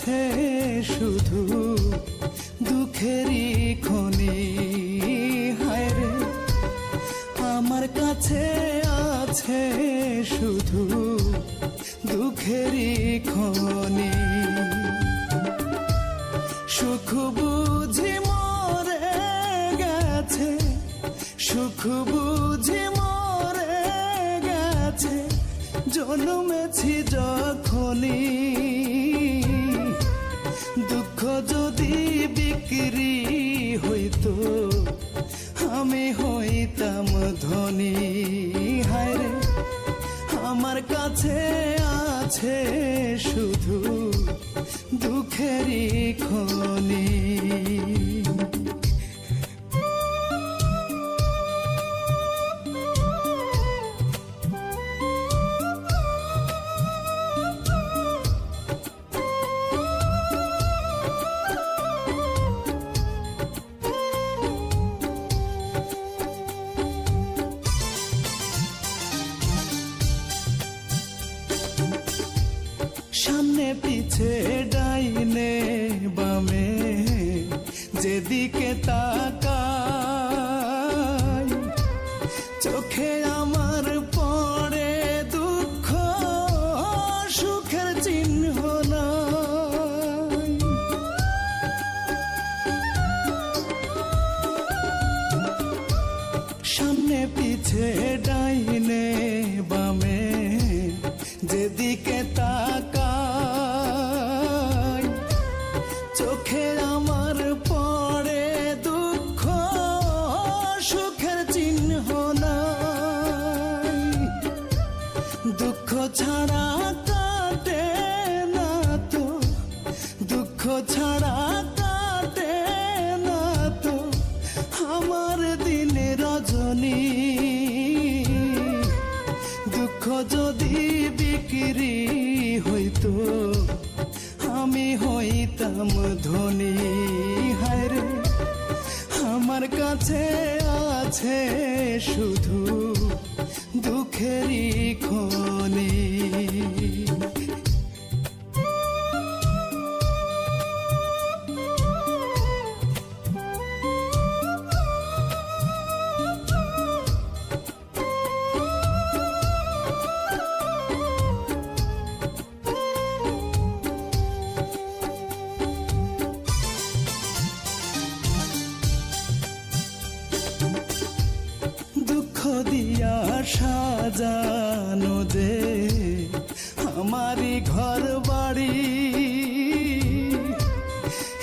আছে শুধু দুঃখেরই খনি। হায় রে, আমার কাছে আছে শুধু দুঃখেরই খনি। সুখ বুঝি মরে গেছে, সুখ বুঝি মরে গেছে, জন্মেছি যখনই। দুঃখ যদি বিক্রি হইতো আমি হইতাম ধনী। হায় রে, আমার কাছে আছে শুধু দুঃখেরই খনি। সামনে পিছে ডাইনে বামে যেদিকে তাকাই, চোখে আমার পড়ে দুঃখ, সুখের চিহ্ন নাই। সামনে পিছে ডাইনে বামে যেদিকে তাকাই, চোখে আমার পড়ে দুঃখ, সুখের চিহ্ন নাই। দুঃখ ছাড়া কাটে না তো, দুঃখ ছাড়া কাটে না তো আমার দিন রজনী। দুঃখ যদি বিক্রি হইতো আমি হইতাম ধনী। হায় রে, আমার কাছে আছে শুধু দুঃখেরই খনি। দুঃখ দিয়া সাজানো যে আমারই ঘর বাড়ি,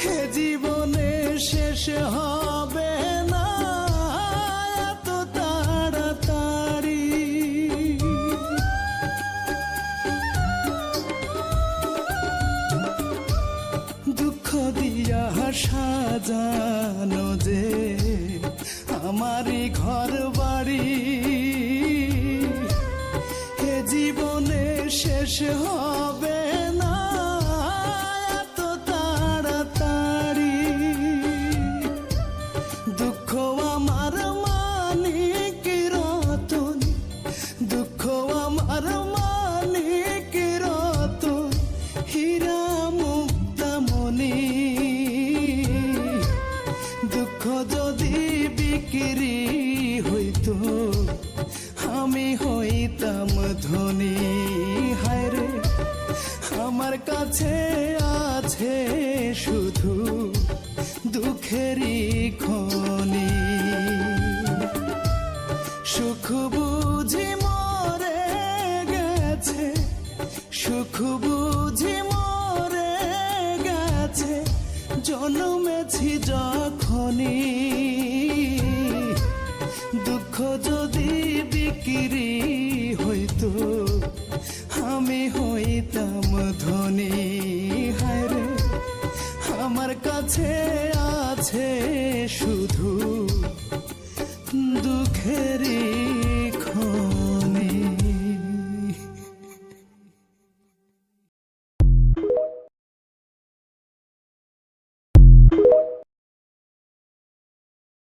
হে জীবনে শেষ হবে না এত তাড়াতাড়ি। দুঃখ দিয়া সাজানো যে আমারই ঘর বাড়ি, হে জীবনে শেষ হবে না এত তাড়াতাড়ি। দুঃখ আমার মানিক রতন, দুঃখ আমার মানিক রতন, হীরা মুক্তামণি। দুঃখ যদি বিক্রি হইতো আমি হইতাম ধনী। হায় রে, আমার কাছে আছে শুধু দুঃখেরই খনি। সুখ বুঝি মরে গেছে, সুখ বুঝি মরে গেছে, জন্মেছি যখনই। দুঃখ যদি বিক্রি হইতো আমি হইতাম ধনী। হায় রে, আমার কাছে আছে শুধু দুঃখেরই